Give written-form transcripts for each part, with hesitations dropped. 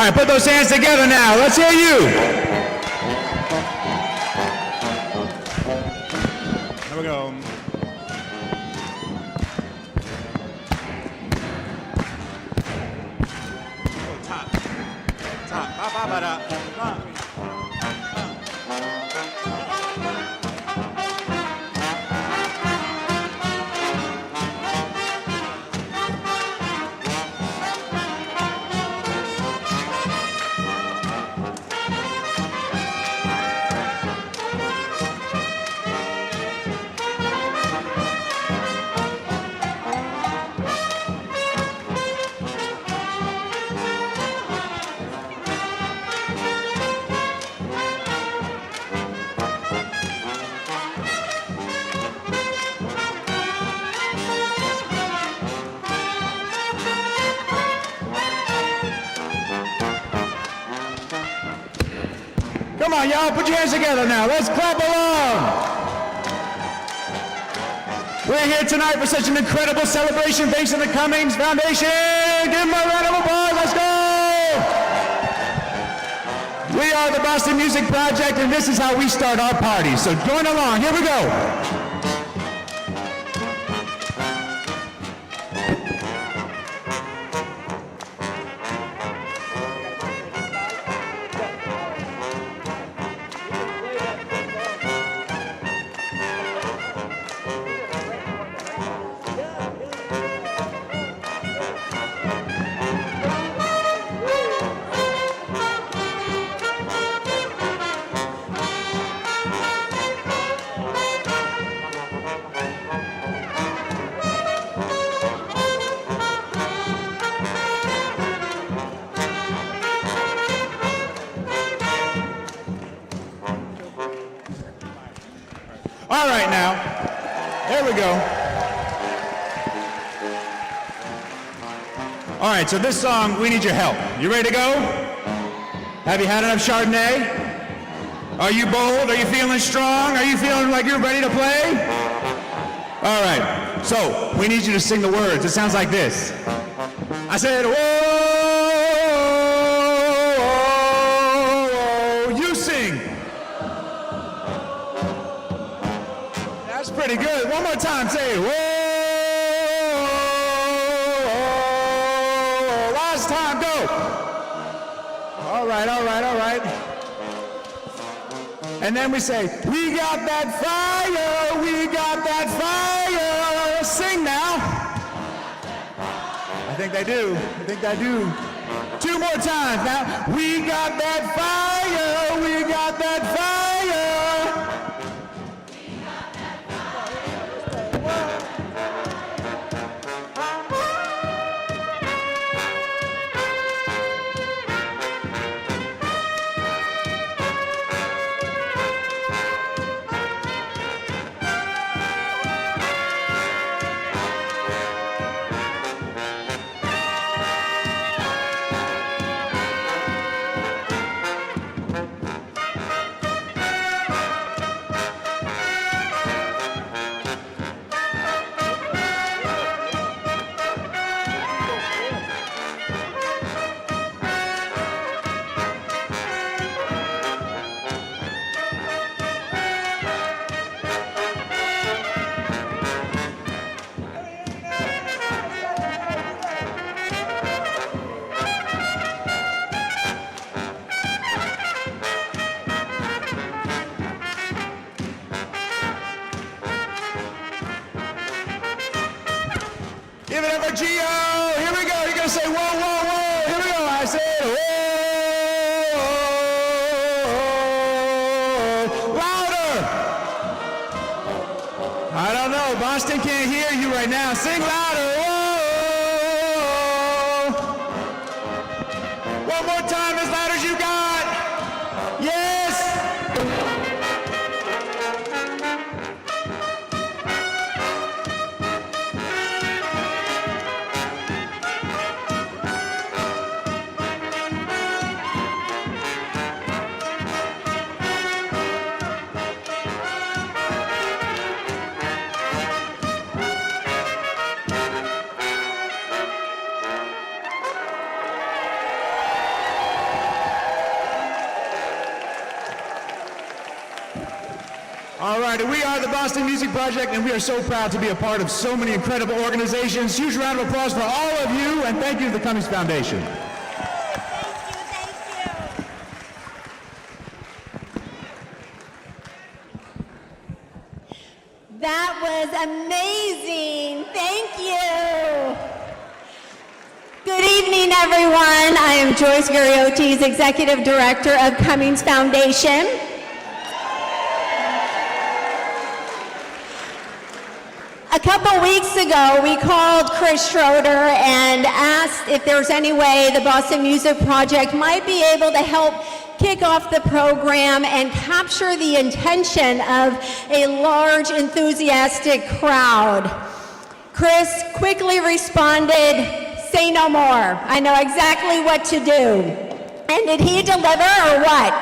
All right, put those hands together now. Let's hear you. Here we go. Top. Ba-ba-ba-da. Come on, y'all, put your hands together now. Let's clap along. We're here tonight for such an incredible celebration thanks to the Cummings Foundation. Give them a round of applause. Let's go. We are the Boston Music Project, and this is how we start our party. So join along. Here we go. All right, now, there we go. All right, so this song, we need your help. You ready to go? Have you had enough Chardonnay? Are you bold? Are you feeling strong? Are you feeling like you're ready to play? All right, so we need you to sing the words. It sounds like this. I said, whoa, whoa, whoa. You sing. That's pretty good. One more time, say, whoa, whoa. Last time, go. All right, all right, all right. And then we say, we got that fire, we got that fire. Sing now. I think they do. I think they do. Two more times now. We got that fire, we got that fire. Give it up for Gio. Here we go. You're going to say, whoa, whoa, whoa. Here we go. I said, whoa. Louder. I don't know. Boston can't hear you right now. Sing louder. Whoa. One more time, as loud as you got. Yes. Alrighty, we are the Boston Music Project, and we are so proud to be a part of so many incredible organizations. Huge round of applause for all of you, and thank you to the Cummings Foundation. That was amazing. Thank you. Good evening, everyone. I am Joyce Gariotes, Executive Director of Cummings Foundation. A couple weeks ago, we called Chris Schroeder and asked if there's any way the Boston Music Project might be able to help kick off the program and capture the attention of a large, enthusiastic crowd. Chris quickly responded, "Say no more. I know exactly what to do." And did he deliver or what?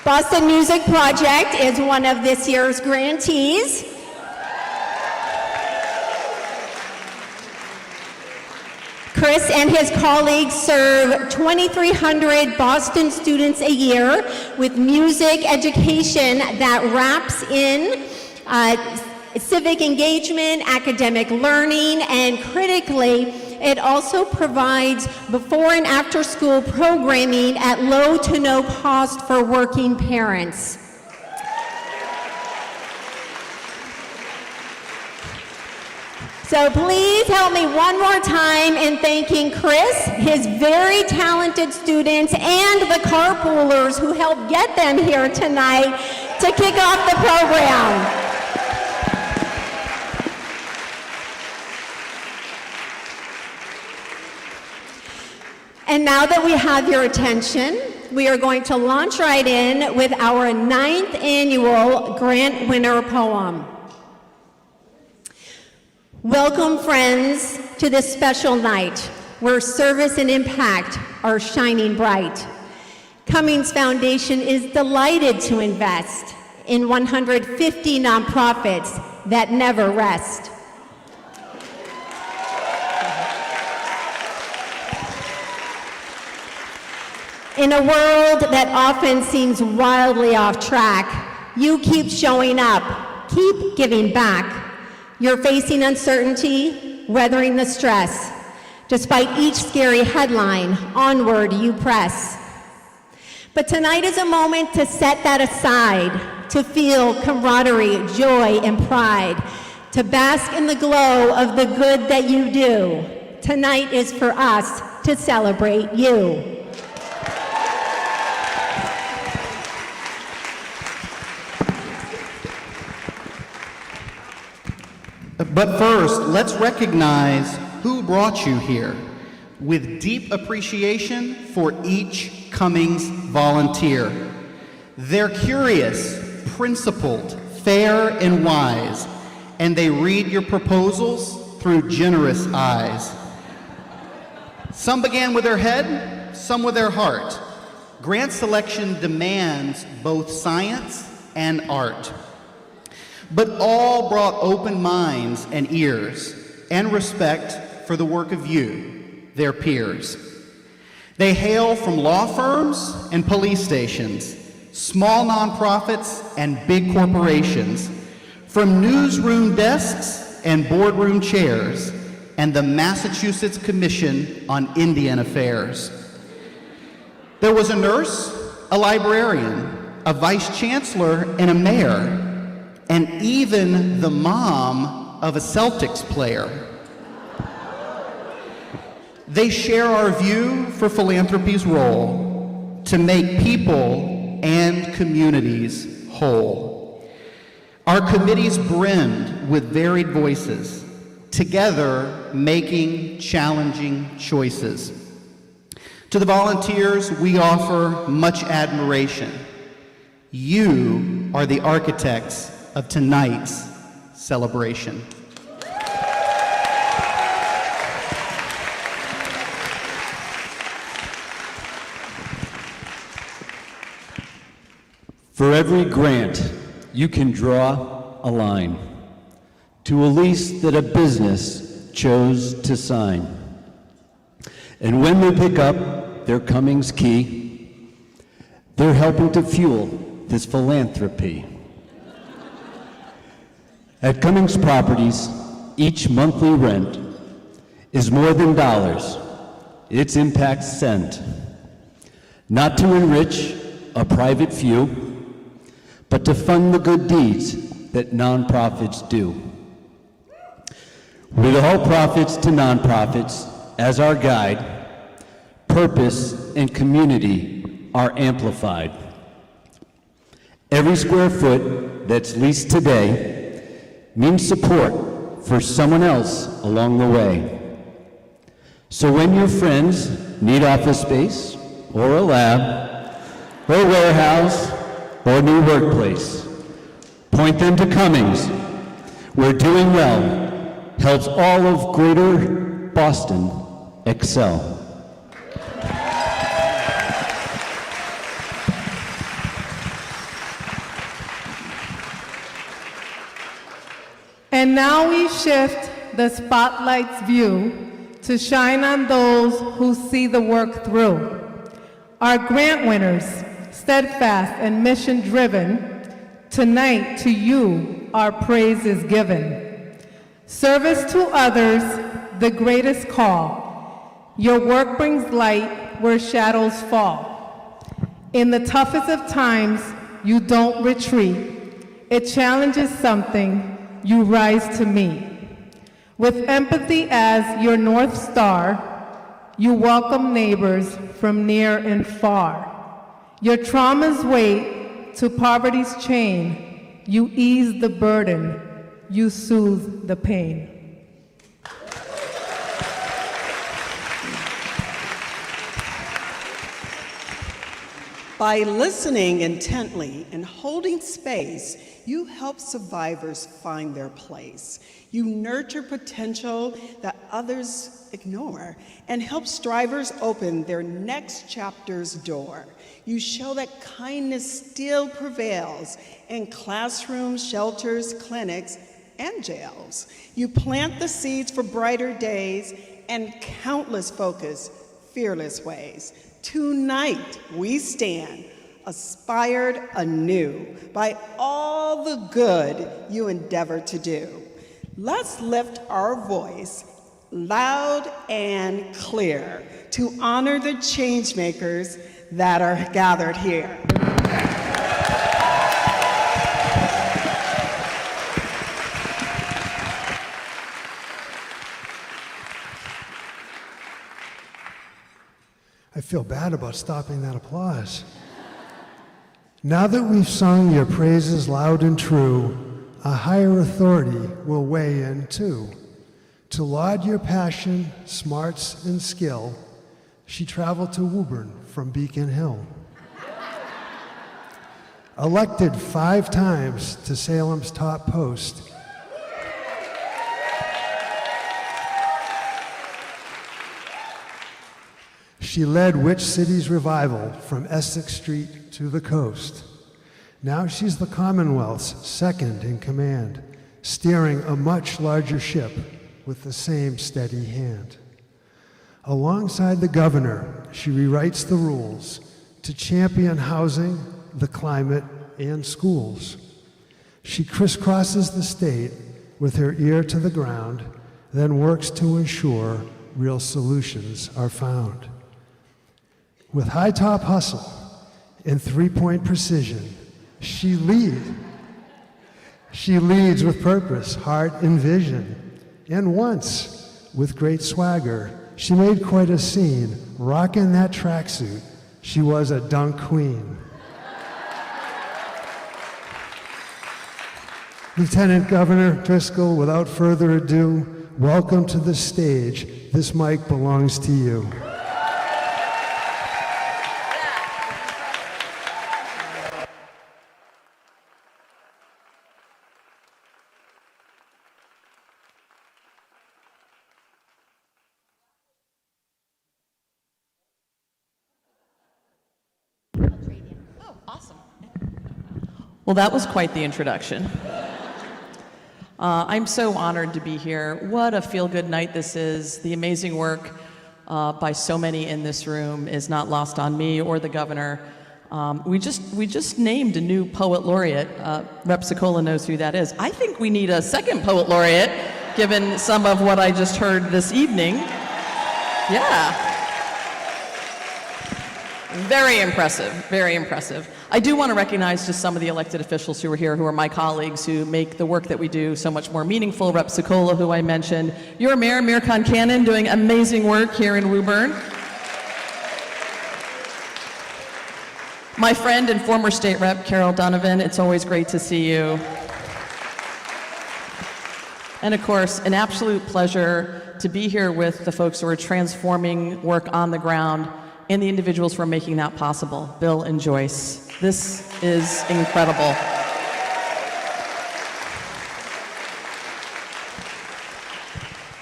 Boston Music Project is one of this year's grantees. Chris and his colleagues serve 2,300 Boston students a year with music education that wraps in civic engagement, academic learning, and critically, it also provides before and after school programming at low to no cost for working parents. So please help me one more time in thanking Chris, his very talented students, and the carpoolers who helped get them here tonight to kick off the program. And now that we have your attention, we are going to launch right in with our 9th annual grant winner poem. Welcome, friends, to this special night where service and impact are shining bright. Cummings Foundation is delighted to invest in 150 nonprofits that never rest. In a world that often seems wildly off track, you keep showing up, keep giving back. You're facing uncertainty, weathering the stress. Despite each scary headline, onward you press. But tonight is a moment to set that aside, to feel camaraderie, joy, and pride, to bask in the glow of the good that you do. Tonight is for us to celebrate you. But first, let's recognize who brought you here with deep appreciation for each Cummings volunteer. They're curious, principled, fair, and wise, and they read your proposals through generous eyes. Some began with their head, some with their heart. Grant selection demands both science and art. But all brought open minds and ears and respect for the work of you, their peers. They hail from law firms and police stations, small nonprofits and big corporations, from newsroom desks and boardroom chairs, and the Massachusetts Commission on Indian Affairs. There was a nurse, a librarian, a vice chancellor, and a mayor, and even the mom of a Celtics player. They share our view for philanthropy's role to make people and communities whole. Our committees brim with varied voices, together making challenging choices. To the volunteers, we offer much admiration. You are the architects of tonight's celebration. For every grant, you can draw a line to a lease that a business chose to sign. And when they pick up their Cummings key. They're helping to fuel this philanthropy. At Cummings Properties, each monthly rent is more than dollars. It's impact cent. Not to enrich a private few, but to fund the good deeds that nonprofits do. With all profits to nonprofits as our guide, purpose and community are amplified. Every square foot that's leased today means support for someone else along the way. So when your friends need office space, or a lab, or warehouse, or new workplace, point them to Cummings, where doing well helps all of Greater Boston excel. And now we shift the spotlight's view to shine on those who see the work through. Our grant winners, steadfast and mission-driven, tonight to you our praise is given. Service to others, the greatest call. Your work brings light where shadows fall. In the toughest of times, you don't retreat. It challenges something, you rise to meet. With empathy as your North Star, you welcome neighbors from near and far. Your traumas weight to poverty's chain. You ease the burden, you soothe the pain. By listening intently and holding space, you help survivors find their place. You nurture potential that others ignore and help strivers open their next chapter's door. You show that kindness still prevails in classrooms, shelters, clinics, and jails. You plant the seeds for brighter days and countless focused, fearless ways. Tonight we stand, aspired anew by all the good you endeavor to do. Let's lift our voice loud and clear to honor the changemakers that are gathered here. I feel bad about stopping that applause. Now that we've sung your praises loud and true, a higher authority will weigh in too. To laud your passion, smarts, and skill, she traveled to Woburn from Beacon Hill. Elected 5 times to Salem's top post, she led Which City's revival from Essex Street to the coast. Now she's the Commonwealth's second in command, steering a much larger ship with the same steady hand. Alongside the governor, she rewrites the rules to champion housing, the climate, and schools. She crisscrosses the state with her ear to the ground, then works to ensure real solutions are found. With high-top hustle and 3-point precision, she leads with purpose, heart, and vision. And once, with great swagger, she made quite a scene, rocking that tracksuit. She was a dunk queen. Lieutenant Governor Driscoll, without further ado, welcome to the stage. This mic belongs to you. Well, that was quite the introduction. I'm so honored to be here. What a feel-good night this is. The amazing work by so many in this room is not lost on me or the governor. We just named a new poet laureate. Rep. Sokola knows who that is. I think we need a second poet laureate, given some of what I just heard this evening. Yeah. Very impressive, very impressive. I do want to recognize just some of the elected officials who are here, who are my colleagues, who make the work that we do so much more meaningful. Rep. Sokola, who I mentioned. Your mayor, Mayor Concanon, doing amazing work here in Woburn. My friend and former state rep, Carol Donovan, it's always great to see you. And of course, an absolute pleasure to be here with the folks who are transforming work on the ground and the individuals who are making that possible, Bill and Joyce. This is incredible.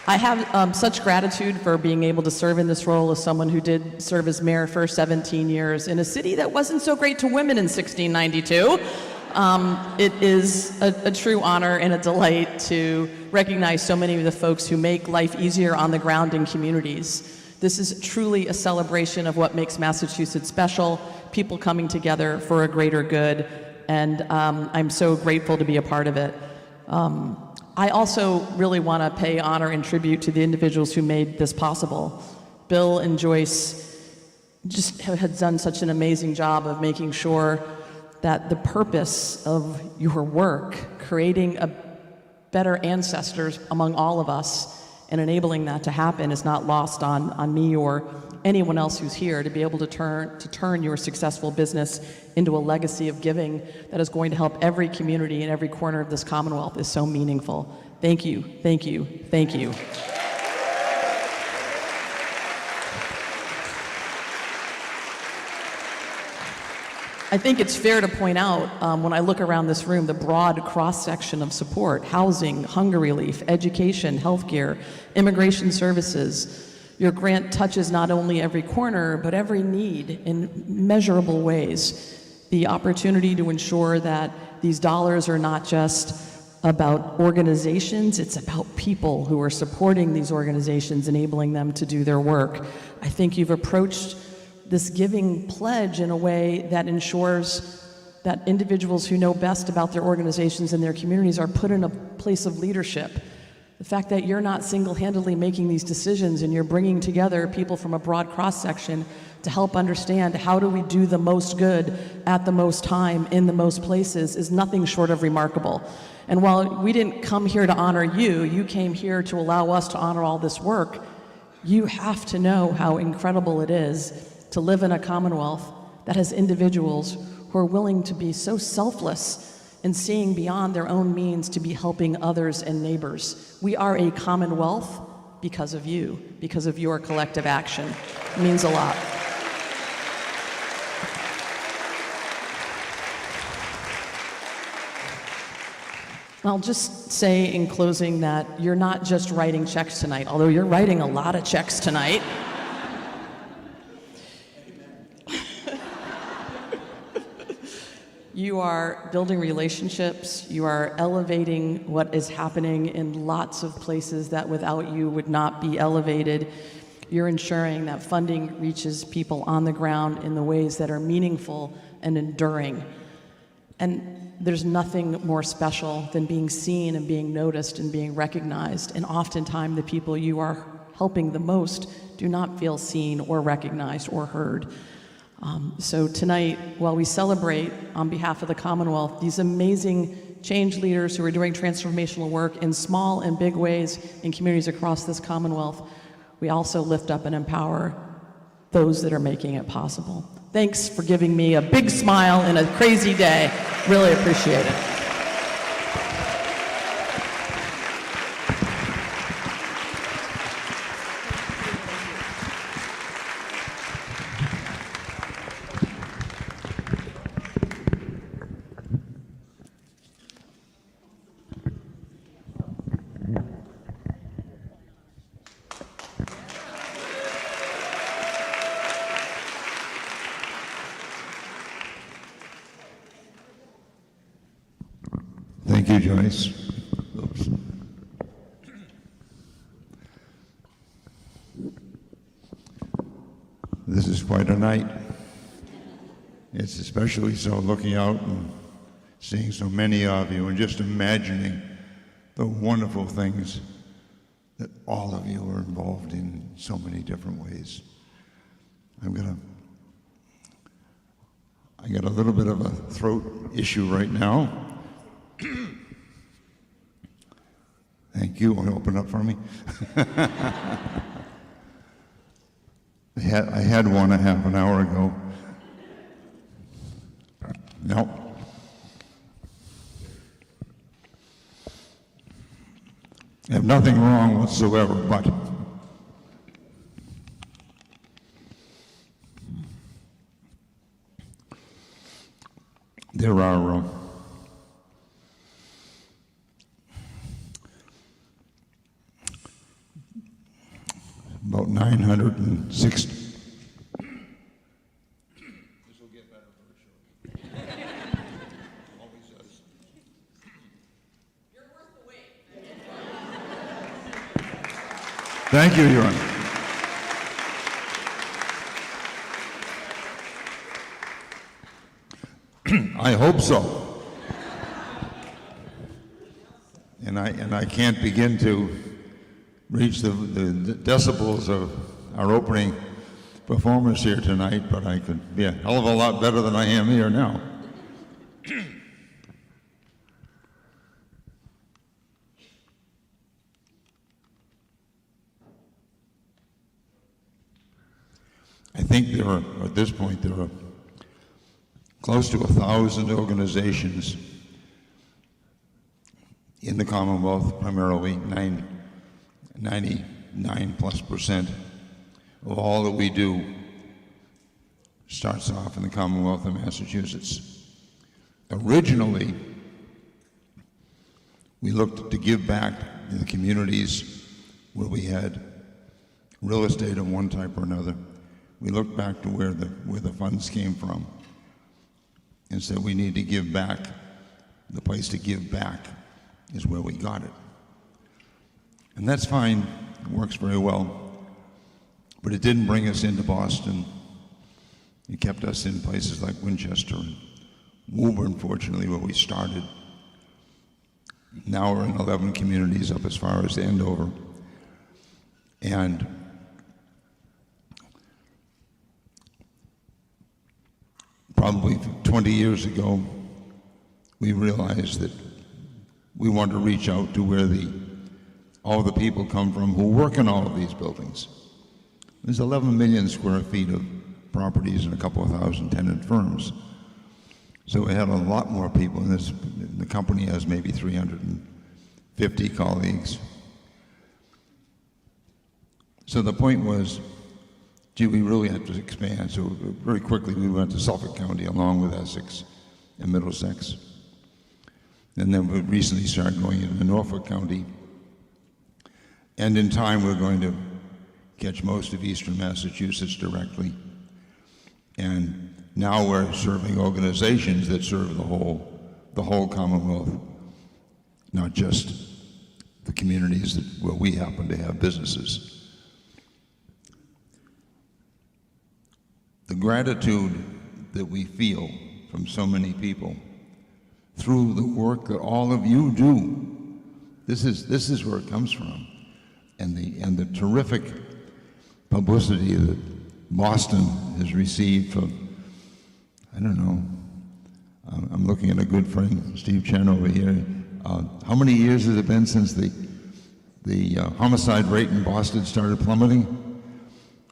I have such gratitude for being able to serve in this role as someone who did serve as mayor for 17 years in a city that wasn't so great to women in 1692. It is a true honor and a delight to recognize so many of the folks who make life easier on the ground in communities. This is truly a celebration of what makes Massachusetts special, people coming together for a greater good, and I'm so grateful to be a part of it. I also really want to pay honor and tribute to the individuals who made this possible. Bill and Joyce just have done such an amazing job of making sure that the purpose of your work, creating a better ancestors among all of us, and enabling that to happen is not lost on me or anyone else who's here. To be able to turn your successful business into a legacy of giving that is going to help every community in every corner of this Commonwealth is so meaningful. Thank you, thank you, thank you. I think it's fair to point out, when I look around this room, the broad cross-section of support: housing, hunger relief, education, healthcare, immigration services. Your grant touches not only every corner, but every need in measurable ways. The opportunity to ensure that these dollars are not just about organizations, it's about people who are supporting these organizations, enabling them to do their work. I think you've approached this giving pledge in a way that ensures that individuals who know best about their organizations and their communities are put in a place of leadership. The fact that you're not single-handedly making these decisions and you're bringing together people from a broad cross-section to help understand how do we do the most good at the most time in the most places is nothing short of remarkable. And while we didn't come here to honor you, you came here to allow us to honor all this work. You have to know how incredible it is to live in a Commonwealth that has individuals who are willing to be so selfless and seeing beyond their own means to be helping others and neighbors. We are a Commonwealth because of you, because of your collective action. It means a lot. I'll just say in closing that you're not just writing checks tonight, although you're writing a lot of checks tonight. You are building relationships, you are elevating what is happening in lots of places that without you would not be elevated. You're ensuring that funding reaches people on the ground in the ways that are meaningful and enduring. And there's nothing more special than being seen and being noticed and being recognized. And oftentimes the people you are helping the most do not feel seen or recognized or heard. So tonight, while we celebrate on behalf of the Commonwealth these amazing change leaders who are doing transformational work in small and big ways in communities across this Commonwealth, we also lift up and empower those that are making it possible. Thanks for giving me a big smile in a crazy day. Really appreciate it. Thank you, Joyce. Oops. quite a night. It's especially so looking out and seeing so many of you and just imagining the wonderful things that all of you are involved in so many different ways. I got a little bit of a throat issue right now. Thank you. Want to open up for me? I had one a half an hour ago. No. I have nothing wrong whatsoever, but there are about 960. Thank you, Your Honor. I hope so. And I can't begin to reach the decibels of our opening performance here tonight, but I could be a hell of a lot better than I am here now. I think at this point, there are close to 1,000 organizations in the Commonwealth, primarily 99+% of all that we do starts off in the Commonwealth of Massachusetts. Originally, we looked to give back in the communities where we had real estate of one type or another. We looked back to where the funds came from and said we need to give back. The place to give back is where we got it. And that's fine, it works very well. But it didn't bring us into Boston. It kept us in places like Winchester and Woburn, fortunately, where we started. Now we're in 11 communities up as far as Andover. And probably 20 years ago, we realized that we want to reach out to where all the people come from who work in all of these buildings. There's 11 million square feet of properties and a couple of thousand tenant firms. So we had a lot more people in this. The company has maybe 350 colleagues. So the point was, gee, we really have to expand. So very quickly we went to Suffolk County along with Essex and Middlesex. And then we recently started going into Norfolk County. And in time we're going to catch most of eastern Massachusetts directly. And now we're serving organizations that serve the whole Commonwealth, not just the communities where we happen to have businesses. The gratitude that we feel from so many people through the work that all of you do, this is where it comes from. And the terrific publicity that Boston has received from, I don't know, I'm looking at a good friend, Steve Chen over here. How many years has it been since the homicide rate in Boston started plummeting?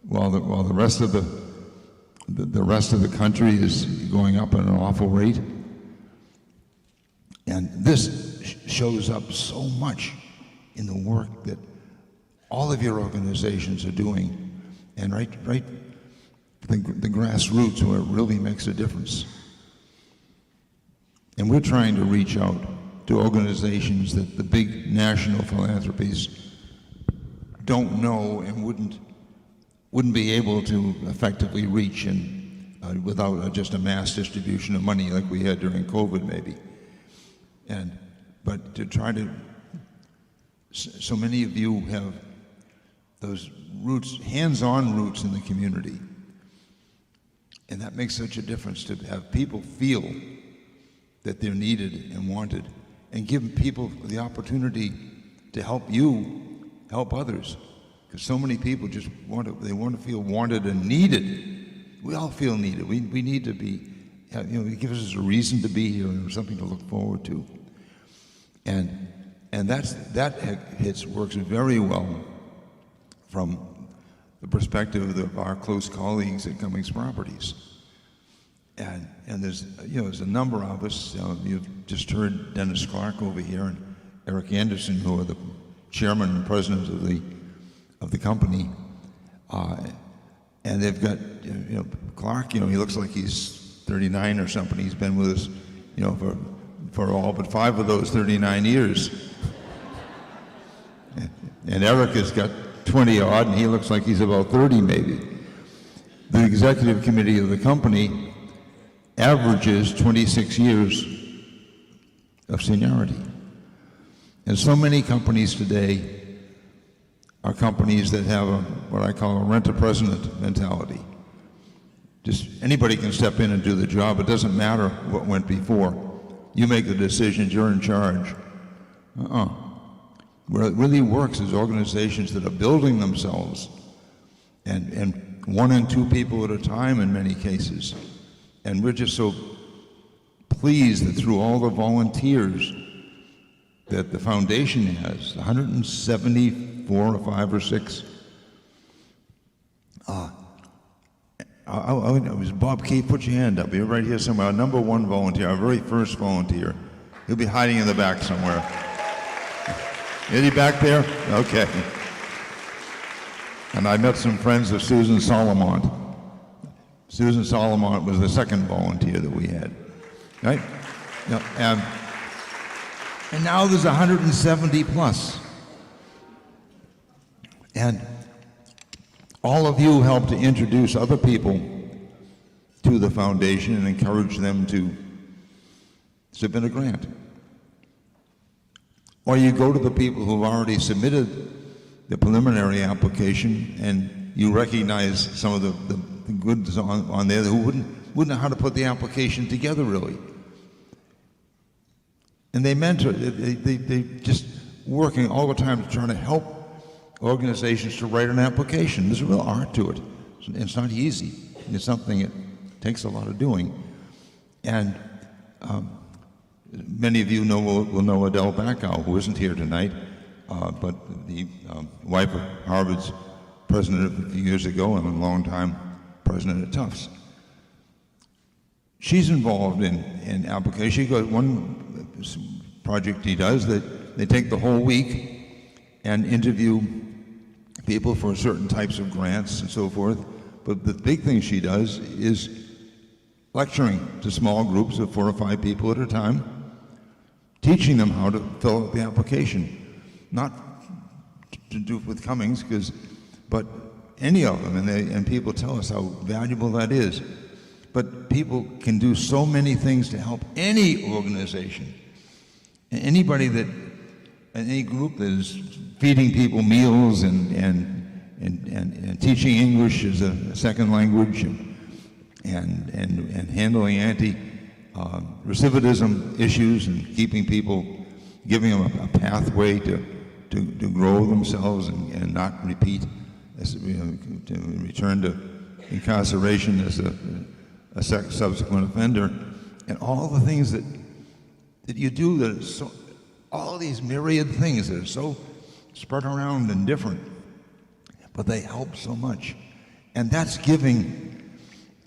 While the rest of the rest of the country is going up at an awful rate. And this shows up so much in the work that all of your organizations are doing, and right the grassroots where it really makes a difference. And we're trying to reach out to organizations that the big national philanthropies don't know and wouldn't be able to effectively reach without just a mass distribution of money like we had during COVID maybe. But to try to, so many of you have those roots, hands-on roots in the community. And that makes such a difference to have people feel that they're needed and wanted, and give people the opportunity to help you help others. Because so many people just want to feel wanted and needed. We all feel needed. We need to be, it gives us a reason to be here and something to look forward to. And that works very well from the perspective of our close colleagues at Cummings Properties. And there's a number of us. You've just heard Dennis Clark over here and Eric Anderson, who are the chairman and president of the company. And they've got, Clark, he looks like he's 39 or something. He's been with us, for all but 5 of those 39 years. And Eric has got 20 odd, and he looks like he's about 30 maybe. The executive committee of the company averages 26 years of seniority. And so many companies today are companies that have what I call a rent-a-president mentality. Just anybody can step in and do the job. It doesn't matter what went before. You make the decisions, you're in charge. Where it really works is organizations that are building themselves, and 1 and 2 people at a time in many cases. And we're just so pleased that through all the volunteers that the foundation has, 174 or 5 or 6. Bob Keith, put your hand up. You're right here somewhere. Our number 1 volunteer, our very first volunteer. He'll be hiding in the back somewhere. Is he back there? Okay. And I met some friends of Susan Solomont. Susan Solomont was the second volunteer that we had, right? And now there's 170 plus. And all of you help to introduce other people to the foundation and encourage them to submit a grant. Or you go to the people who've already submitted the preliminary application and you recognize some of the goods on there who wouldn't know how to put the application together really. And they mentor, they just working all the time to try to help organizations to write an application. There's a real art to it. It's not easy. It's something that takes a lot of doing. And many of you will know Adele Backow, who isn't here tonight, but the wife of Harvard's president a few years ago and a long-time president at Tufts. She's involved in application. She got one project he does that they take the whole week and interview people for certain types of grants and so forth. But the big thing she does is lecturing to small groups of 4 or 5 people at a time, teaching them how to fill out the application. Not to do with Cummings, but any of them, and people tell us how valuable that is. But people can do so many things to help any organization, any group that is feeding people meals and teaching English as a second language and handling recidivism issues and keeping people, giving them a pathway to grow themselves and not repeat, to return to incarceration as a subsequent offender, and all the things that you do that are so, all these myriad things that are so spread around and different, but they help so much. And that's giving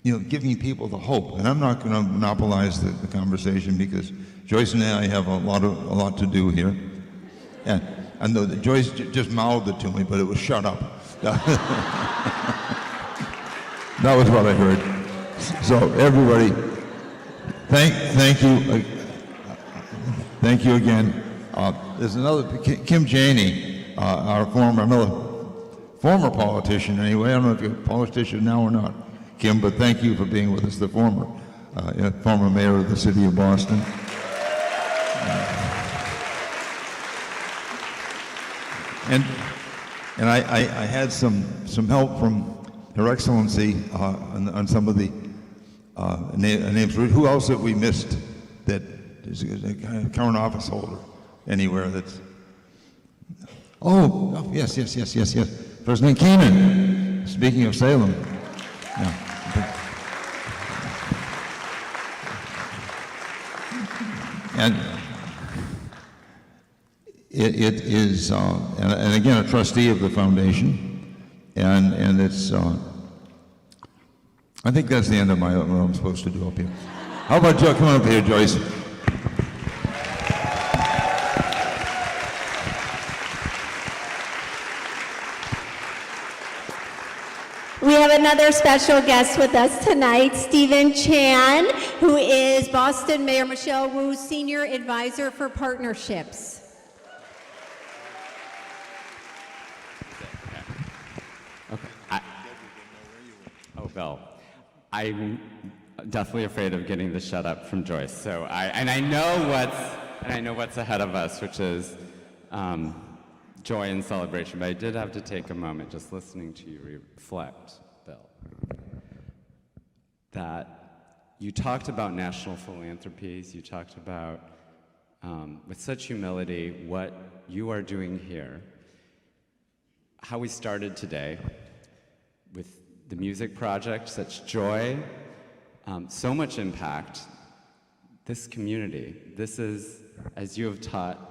people the hope. And I'm not going to monopolize the conversation because Joyce and I have a lot to do here. And I know that Joyce just mouthed it to me, but it was shut up. That was what I heard. So everybody, thank you. Thank you again. There's another, Kim Janey, our former politician anyway. I don't know if you're a politician now or not, Kim, but thank you for being with us, the former mayor of the city of Boston. And I had some help from Her Excellency on some of the names. Who else have we missed that is a current office holder anywhere that's... Oh, yes. President Keenan, speaking of Salem. Yeah. And it is, and again, a trustee of the foundation, and it's, I think that's the end of what I'm supposed to do up here. How about Joe? Come on up here, Joyce. We have another special guest with us tonight, Stephen Chan, who is Boston Mayor Michelle Wu's Senior Advisor for Partnerships. Well, I'm definitely afraid of getting the shut up from Joyce. So I know what's ahead of us, which is joy and celebration. But I did have to take a moment, just listening to you reflect, Bill, that you talked about national philanthropies. You talked about, with such humility, what you are doing here. How we started today with the music project, such joy, so much impact. This community, this is, as you have taught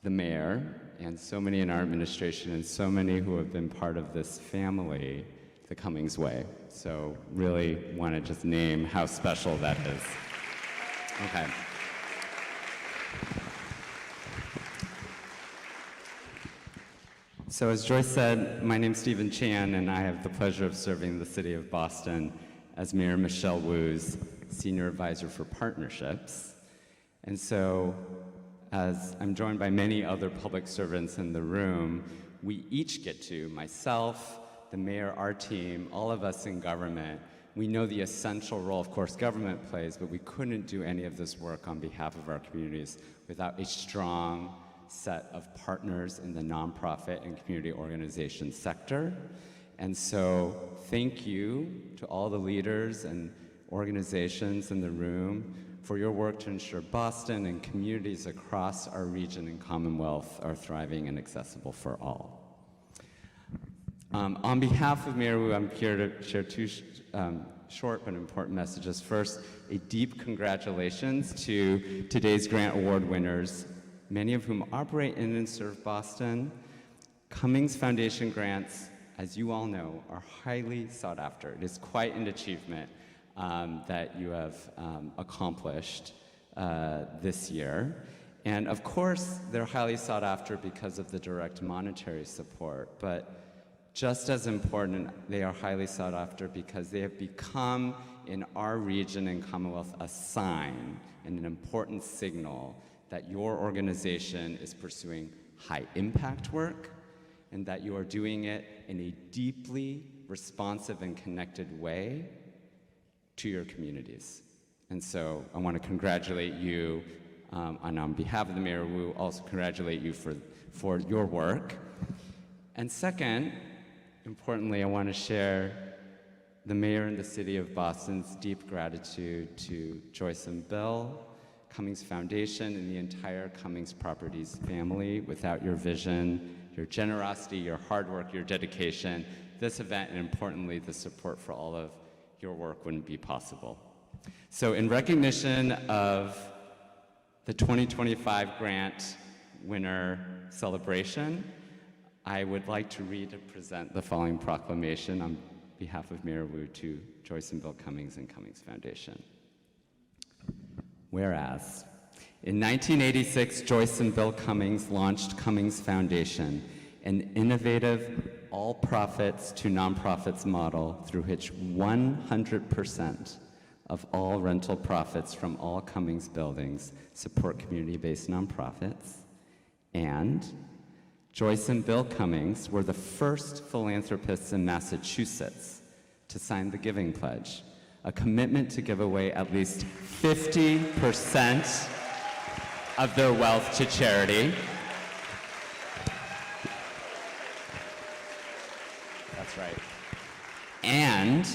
the mayor and so many in our administration and so many who have been part of this family, the Cummings way. So really want to just name how special that is. Okay. So as Joyce said, my name's Stephen Chan, and I have the pleasure of serving the city of Boston as Mayor Michelle Wu's Senior Advisor for Partnerships. And so, as I'm joined by many other public servants in the room, we each get to, myself, the mayor, our team, all of us in government, we know the essential role, of course, government plays, but we couldn't do any of this work on behalf of our communities without a strong set of partners in the nonprofit and community organization sector. And so thank you to all the leaders and organizations in the room for your work to ensure Boston and communities across our region and Commonwealth are thriving and accessible for all. On behalf of Mayor Wu, I'm here to share two short but important messages. First, a deep congratulations to today's grant award winners, many of whom operate in and serve Boston. Cummings Foundation grants, as you all know, are highly sought after. It is quite an achievement that you have accomplished this year. And of course, they're highly sought after because of the direct monetary support, but just as important, they are highly sought after because they have become, in our region and Commonwealth, a sign and an important signal that your organization is pursuing high impact work and that you are doing it in a deeply responsive and connected way to your communities. And so I want to congratulate you, and on behalf of the Mayor Wu, also congratulate you for your work. And second, importantly, I want to share the mayor and the city of Boston's deep gratitude to Joyce and Bill, Cummings Foundation, and the entire Cummings Properties family. Without your vision, your generosity, your hard work, your dedication, this event, and importantly, the support for all of your work wouldn't be possible. So in recognition of the 2025 grant winner celebration, I would like to read and present the following proclamation on behalf of Mayor Wu to Joyce and Bill Cummings and Cummings Foundation. Whereas, in 1986, Joyce and Bill Cummings launched Cummings Foundation, an innovative all profits to nonprofits model through which 100% of all rental profits from all Cummings buildings support community-based nonprofits. And Joyce and Bill Cummings were the first philanthropists in Massachusetts to sign the Giving Pledge, a commitment to give away at least 50% of their wealth to charity. That's right. And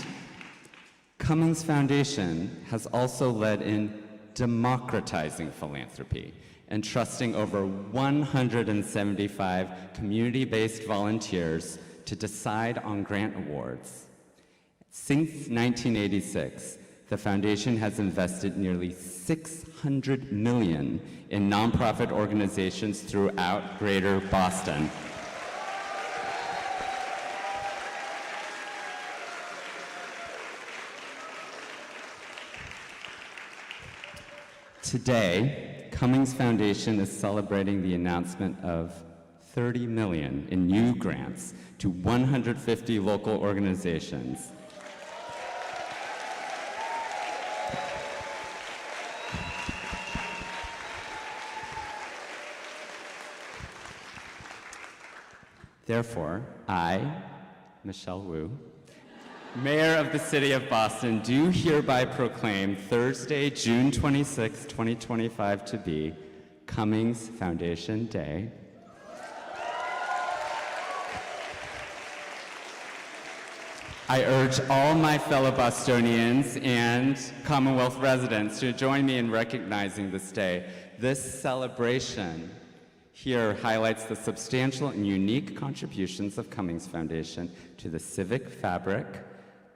Cummings Foundation has also led in democratizing philanthropy, entrusting over 175 community-based volunteers to decide on grant awards. Since 1986, the foundation has invested nearly $600 million in nonprofit organizations throughout Greater Boston. Today, Cummings Foundation is celebrating the announcement of $30 million in new grants to 150 local organizations. Therefore, I, Michelle Wu, Mayor of the City of Boston, do hereby proclaim Thursday, June 26, 2025 to be Cummings Foundation Day. I urge all my fellow Bostonians and Commonwealth residents to join me in recognizing this day. This celebration here highlights the substantial and unique contributions of Cummings Foundation to the civic fabric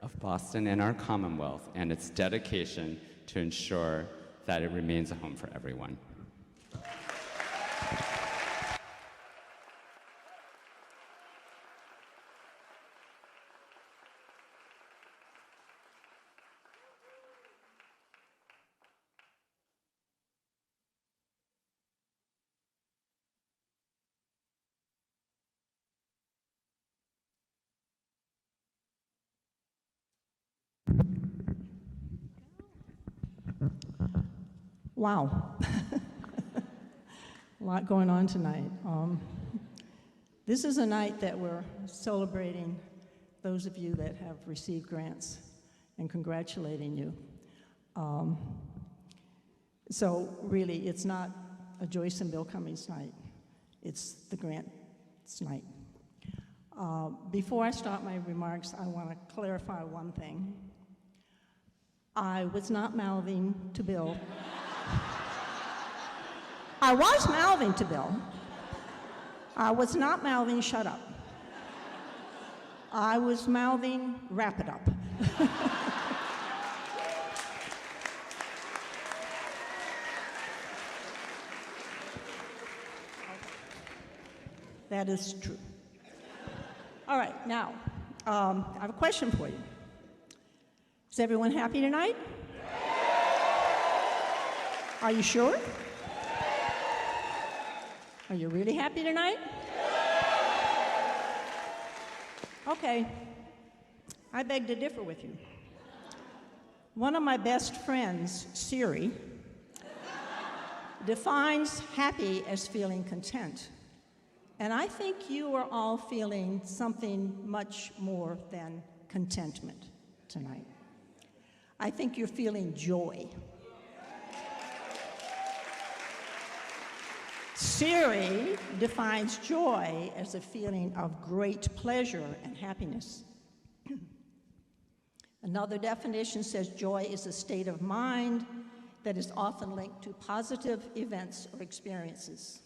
of Boston and our Commonwealth, and its dedication to ensure that it remains a home for everyone. Wow. A lot going on tonight. This is a night that we're celebrating those of you that have received grants and congratulating you. So really, it's not a Joyce and Bill Cummings night. It's the grants night. Before I start my remarks, I want to clarify one thing. I was not mouthing to Bill. I was mouthing to Bill. I was not mouthing, shut up. I was mouthing, wrap it up. That is true. All right, now, I have a question for you. Is everyone happy tonight? Are you sure? Are you really happy tonight? Okay, I beg to differ with you. One of my best friends, Siri, defines happy as feeling content. And I think you are all feeling something much more than contentment tonight. I think you're feeling joy. Siri defines joy as a feeling of great pleasure and happiness. Another definition says joy is a state of mind that is often linked to positive events or experiences.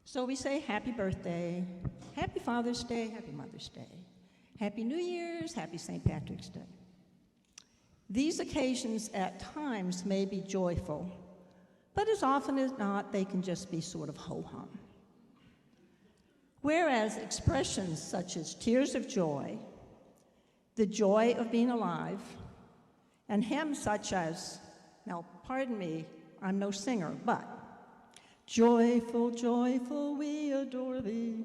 So we say happy birthday, happy Father's Day, happy Mother's Day, happy New Year's, happy St. Patrick's Day. These occasions at times may be joyful, but as often as not, they can just be sort of ho-hum. Whereas expressions such as tears of joy, the joy of being alive, and hymns such as, now pardon me, I'm no singer, but joyful, joyful, we adore thee,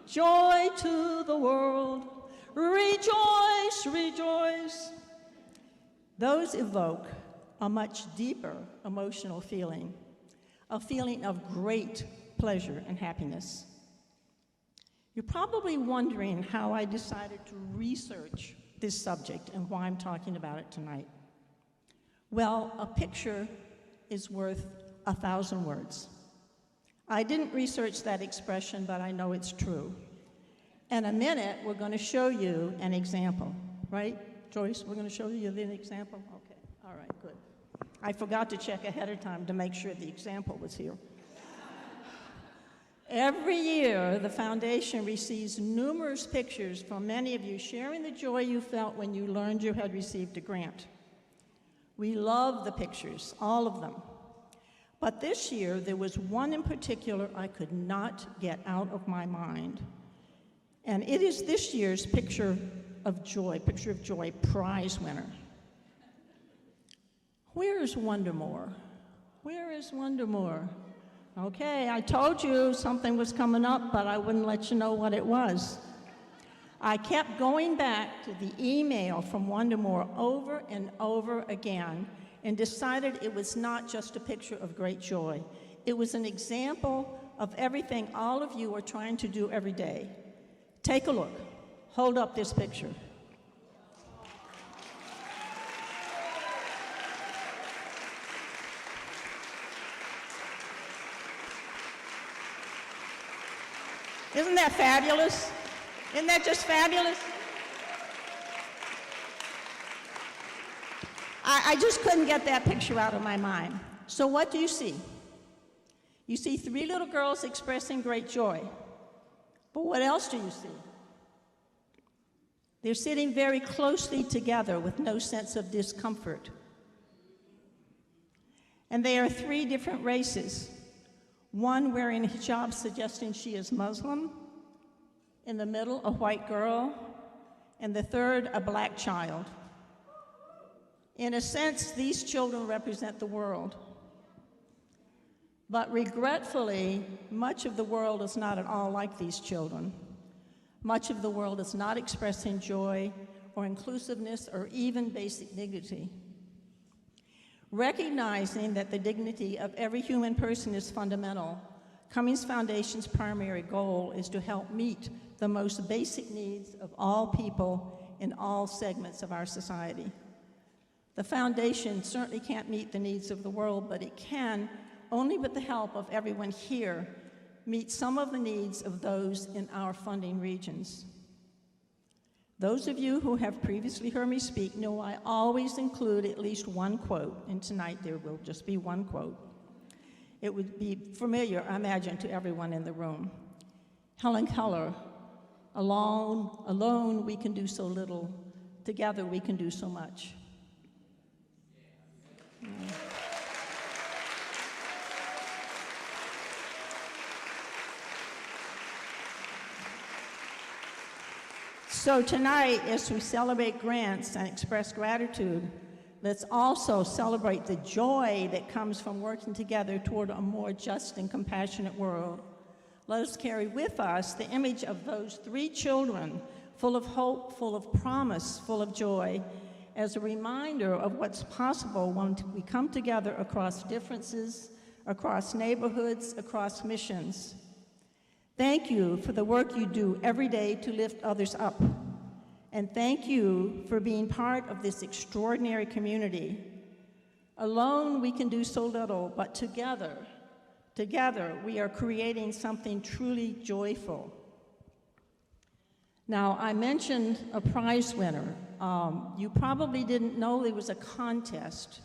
joy to the world, rejoice, rejoice. Those evoke a much deeper emotional feeling, a feeling of great pleasure and happiness. You're probably wondering how I decided to research this subject and why I'm talking about it tonight. Well, a picture is worth 1,000 words. I didn't research that expression, but I know it's true. In a minute, we're going to show you an example, right? Joyce, we're going to show you the example? Okay, all right, good. I forgot to check ahead of time to make sure the example was here. Every year, the foundation receives numerous pictures from many of you sharing the joy you felt when you learned you had received a grant. We love the pictures, all of them. But this year, there was one in particular I could not get out of my mind. And it is this year's Picture of Joy prize winner. Where is Wondermore? Where is Wondermore? Okay, I told you something was coming up, but I wouldn't let you know what it was. I kept going back to the email from Wondermore over and over again and decided it was not just a picture of great joy. It was an example of everything all of you are trying to do every day. Take a look. Hold up this picture. Isn't that fabulous? Isn't that just fabulous? I just couldn't get that picture out of my mind. So what do you see? You see 3 little girls expressing great joy. But what else do you see? They're sitting very closely together with no sense of discomfort. And they are 3 different races. One wearing a hijab suggesting she is Muslim, in the middle a white girl, and the third a black child. In a sense, these children represent the world. But regretfully, much of the world is not at all like these children. Much of the world is not expressing joy or inclusiveness or even basic dignity. Recognizing that the dignity of every human person is fundamental, Cummings Foundation's primary goal is to help meet the most basic needs of all people in all segments of our society. The foundation certainly can't meet the needs of the world, but it can, only with the help of everyone here, meet some of the needs of those in our funding regions. Those of you who have previously heard me speak know I always include at least one quote, and tonight there will just be one quote. It would be familiar, I imagine, to everyone in the room. Helen Keller, alone we can do so little, together we can do so much. So tonight, as we celebrate grants and express gratitude, let's also celebrate the joy that comes from working together toward a more just and compassionate world. Let us carry with us the image of those 3 children, full of hope, full of promise, full of joy, as a reminder of what's possible when we come together across differences, across neighborhoods, across missions. Thank you for the work you do every day to lift others up. And thank you for being part of this extraordinary community. Alone we can do so little, but together we are creating something truly joyful. Now, I mentioned a prize winner. You probably didn't know there was a contest.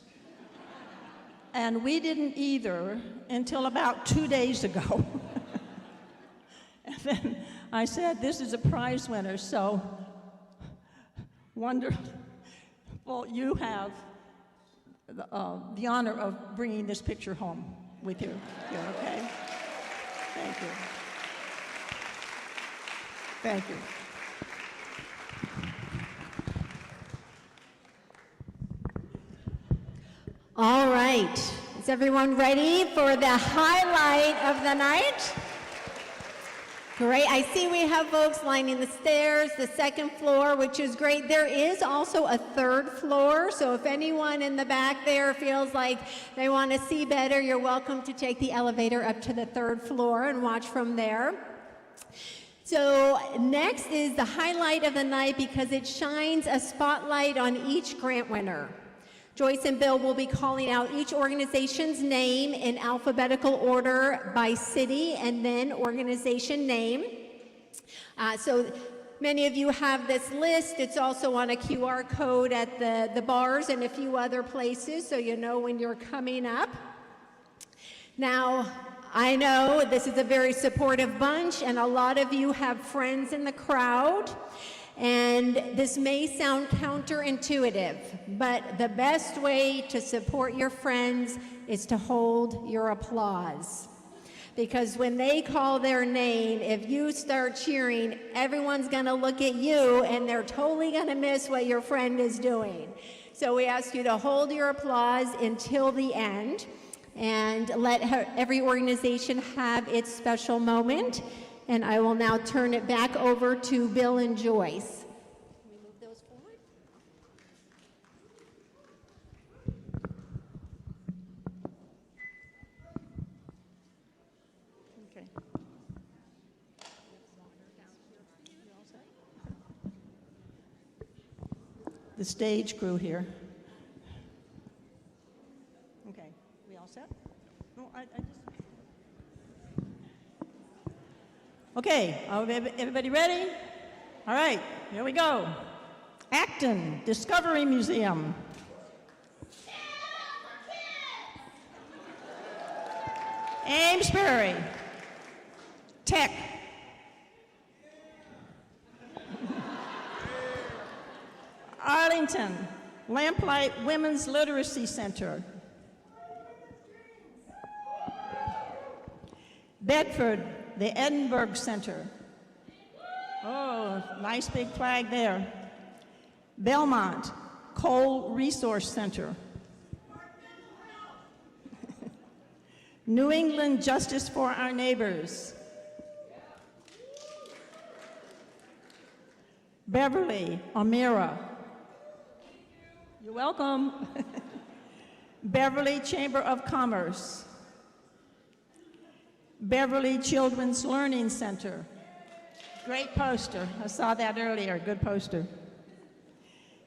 And we didn't either until about 2 days ago. And then I said, this is a prize winner, so wonderful. You have the honor of bringing this picture home with you. Yeah, okay? Thank you. Thank you. All right. Is everyone ready for the highlight of the night? Great. I see we have folks lining the stairs, the 2nd floor, which is great. There is also a 3rd floor, so if anyone in the back there feels like they want to see better, you're welcome to take the elevator up to the 3rd floor and watch from there. So next is the highlight of the night because it shines a spotlight on each grant winner. Joyce and Bill will be calling out each organization's name in alphabetical order by city and then organization name. So Many of you have this list. It's also on a QR code at the bars and a few other places, so you know when you're coming up. Now, I know this is a very supportive bunch, and a lot of you have friends in the crowd, and this may sound counterintuitive, but the best way to support your friends is to hold your applause. Because when they call their name, if you start cheering, everyone's going to look at you, and they're totally going to miss what your friend is doing. So we ask you to hold your applause until the end, and let every organization have its special moment. And I will now turn it back over to Bill and Joyce. Can we move those forward? Okay. The stage crew here. Okay, we all set? No, I just... Okay, everybody ready? All right, here we go. Acton Discovery Museum. Amesbury Tech. Arlington Lamplight Women's Literacy Center. Bedford, the Edinburgh Center. Oh, nice big flag there. Belmont Coal Resource Center. New England Justice for Our Neighbors. Beverly, Amira. You're welcome. Beverly Chamber of Commerce. Beverly Children's Learning Center. Great poster. I saw that earlier. Good poster.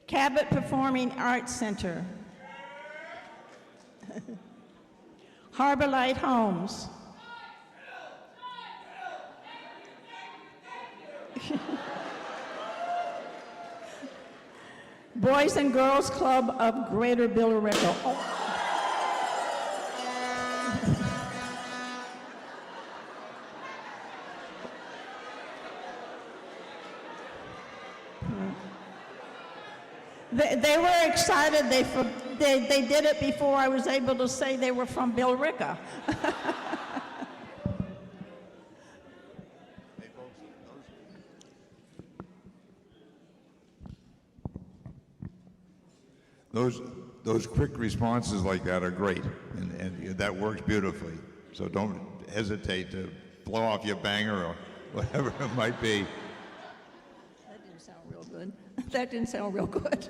Cabot Performing Arts Center. Harbor Light Homes. Boys and Girls Club of Greater Billerica. Oh. They were excited. They did it before I was able to say they were from Billerica. Those quick responses like that are great, and that works beautifully. So don't hesitate to blow off your banger or whatever it might be. That didn't sound real good. That didn't sound real good.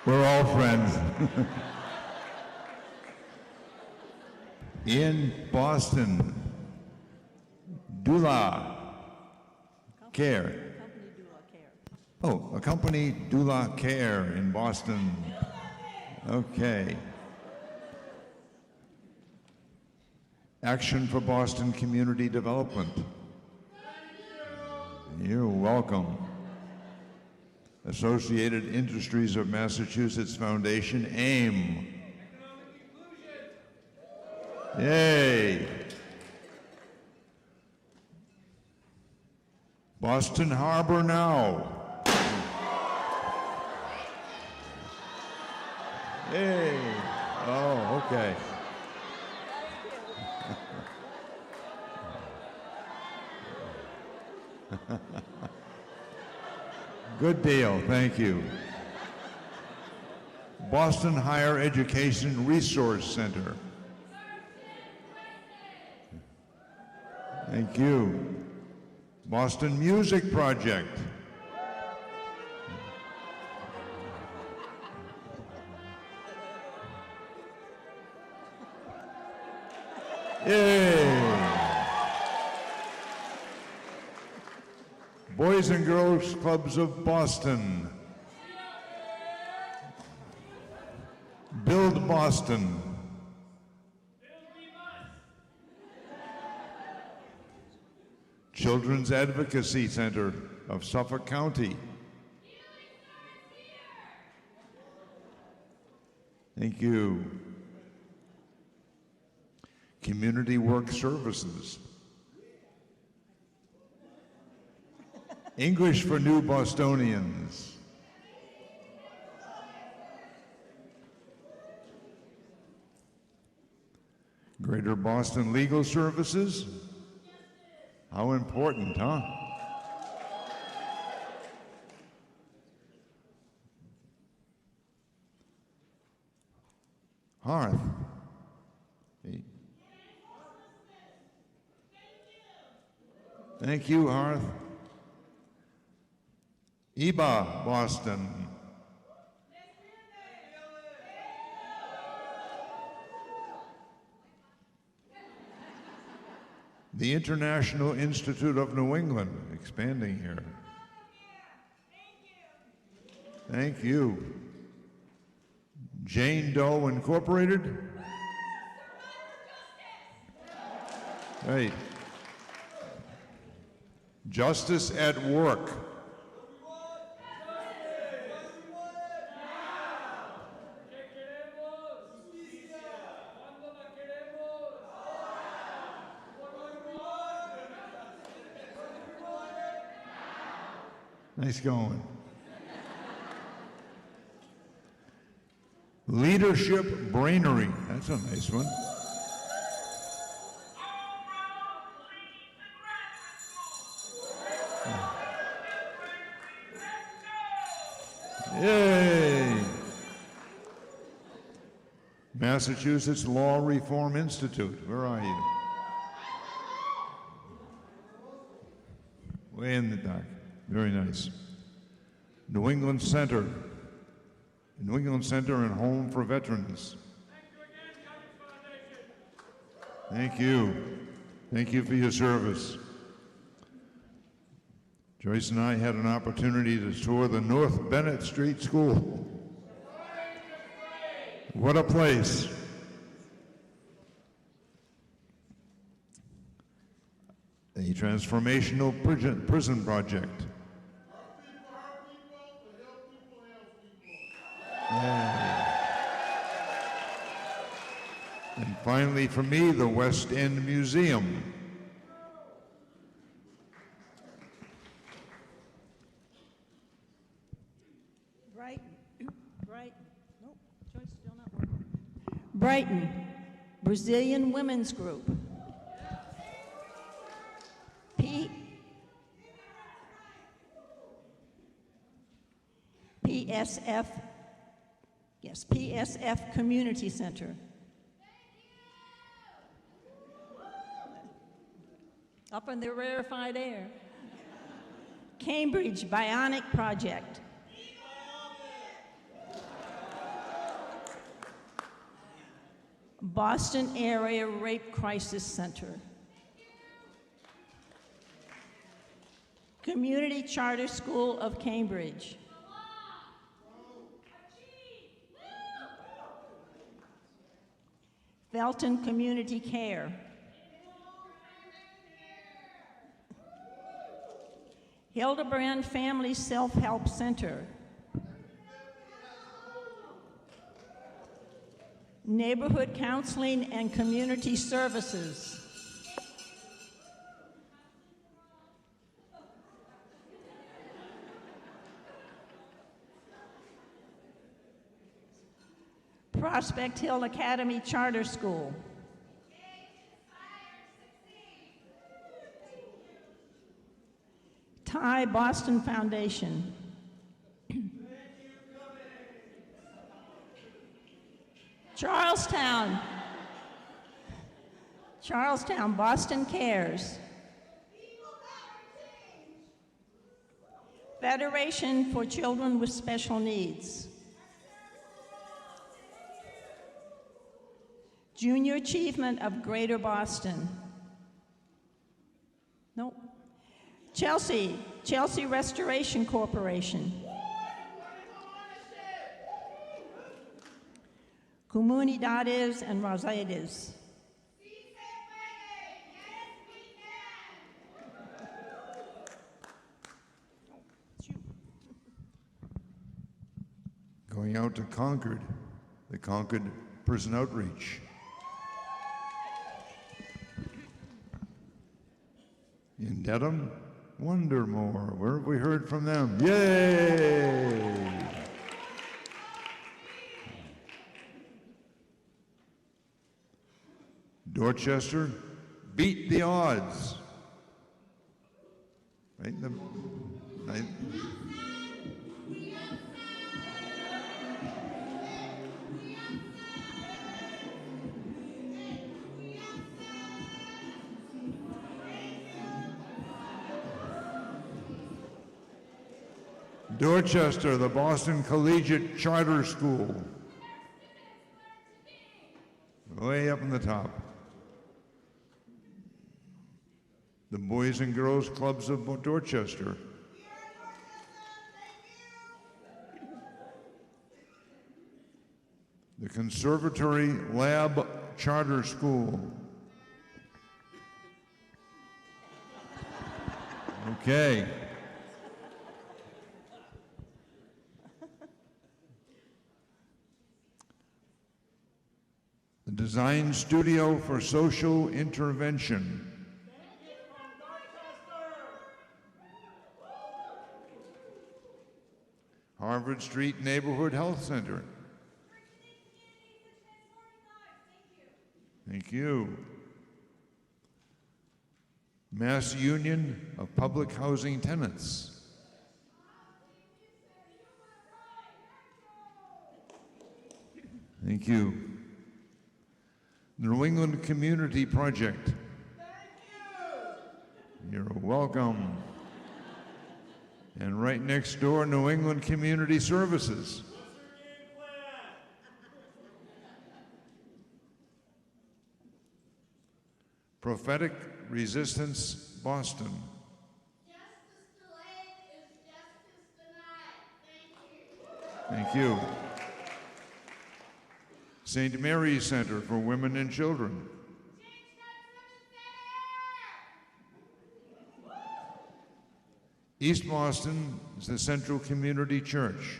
We're all friends. In Boston, Doula Care. Company Doula Care. Oh, a company Doula Care in Boston. Okay. Action for Boston Community Development. You're welcome. Associated Industries of Massachusetts Foundation, AIM. Yay. Boston Harbor Now. Hey. Oh, okay. Good deal, thank you. Boston Higher Education Resource Center. Thank you. Boston Music Project. Yay! Boys and Girls Clubs of Boston. Build Boston. Children's Advocacy Center of Suffolk County. Thank you. Community Work Services. English for New Bostonians. Greater Boston Legal Services. How important, huh? Hearth. Hey. Thank you, Hearth. EBA, Boston. The International Institute of New England, expanding here. Thank you. Jane Doe Incorporated. Right. Justice at Work. Nice going. Leadership Brainery. That's a nice one. Yay! Massachusetts Law Reform Institute. Where are you? Way in the dark. Very nice. New England Center. New England Center and Home for Veterans. Thank you. Thank you for your service. Joyce and I had an opportunity to tour the North Bennett Street School. What a place. A transformational prison project. And finally, for me, the West End Museum. Brighton, Brazilian Women's Group. PSF Community Center. Up in the rarefied air. Cambridge Bionic Project. Boston Area Rape Crisis Center. Community Charter School of Cambridge. Felton Community Care. Hildebrand Family Self-Help Center. Neighborhood Counseling and Community Services. Prospect Hill Academy Charter School. Thai Boston Foundation. Charlestown, Boston Cares. Federation for Children with Special Needs. Junior Achievement of Greater Boston. Nope. Chelsea Restoration Corporation. Comunidades and Rosales. Going out to Concord, the Concord Prison Outreach. In Dedham, Wondermore. Where have we heard from them? Yay! Dorchester, beat the odds. Right? Right? Dorchester, the Boston Collegiate Charter School. Way up in the top. The Boys and Girls Clubs of Dorchester. The Conservatory Lab Charter School. Okay. The Design Studio for Social Intervention. Harvard Street Neighborhood Health Center. Thank you. Mass Union of Public Housing Tenants. Thank you. The New England Community Project. You're welcome. And right next door, New England Community Services. Prophetic Resistance Boston. Justice delayed is justice denied. Thank you. Thank you. St. Mary's Center for Women and Children. East Boston is the Central Community Church.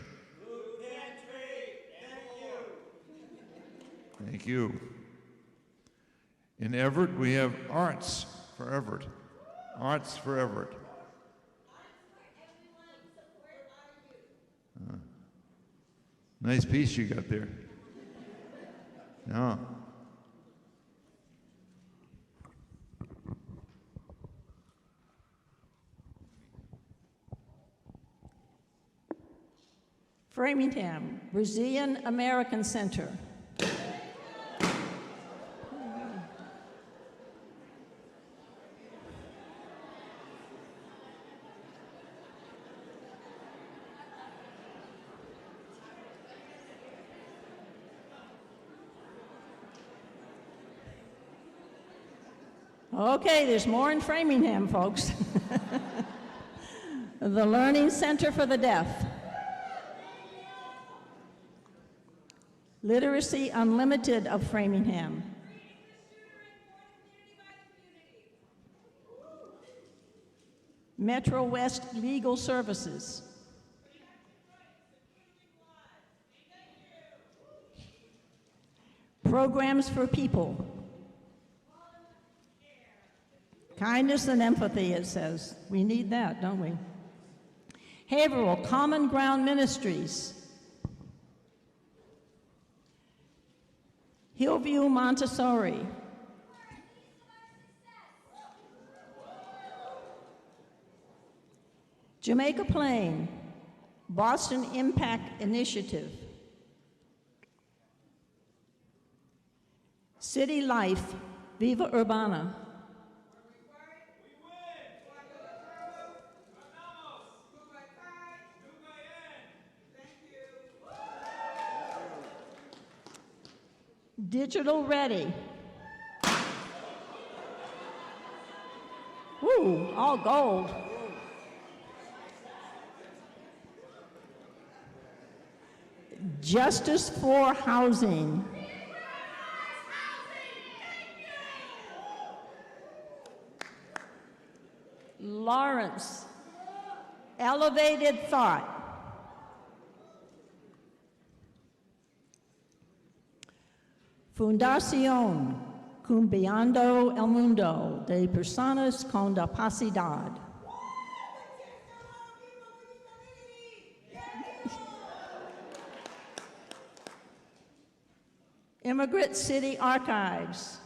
Thank you. In Everett, we have Arts for Everett. Arts for Everett. Nice piece you got there. Yeah. Framingham, Brazilian American Center. Okay, there's more in Framingham, folks. The Learning Center for the Deaf. Literacy Unlimited of Framingham. Metro West Legal Services. Programs for People. Kindness and empathy, it says. We need that, don't we? Haverhill Common Ground Ministries. Hillview Montessori. Jamaica Plain, Boston Impact Initiative. City Life, Viva Urbana. Digital Ready. Woo, all gold. Justice for Housing. Lawrence, Elevated Thought. Fundación Cumbiando el Mundo de Personas con Discapacidad. Immigrant City Archives.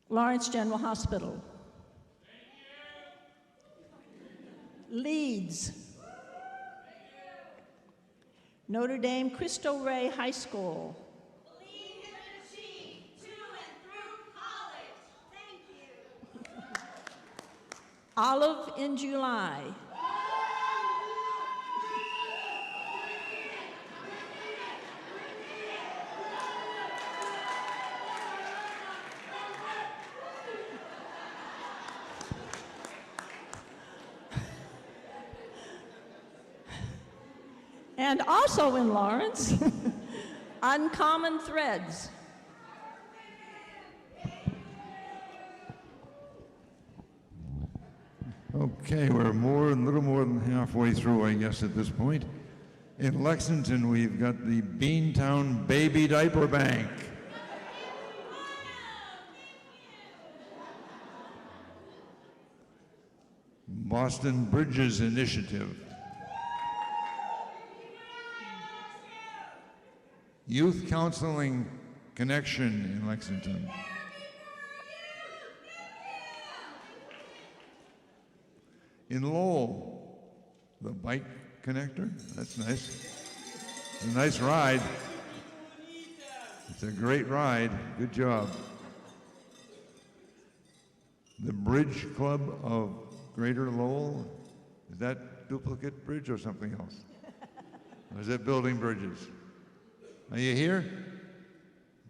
Lawrence General Hospital. Leeds. Notre Dame Cristo Rey High School. Believe you can achieve to and through college. Thank you. Olive in July. And also in Lawrence, Uncommon Threads. Okay, we're a little more than halfway through, I guess, at this point. In Lexington, we've got the Beantown Baby Diaper Bank. Boston Bridges Initiative. Youth Counseling Connection in Lexington. In Lowell, the Bike Connector. That's nice. It's a nice ride. It's a great ride. Good job. The Bridge Club of Greater Lowell. Is that duplicate bridge or something else? Or is that building bridges? Are you here?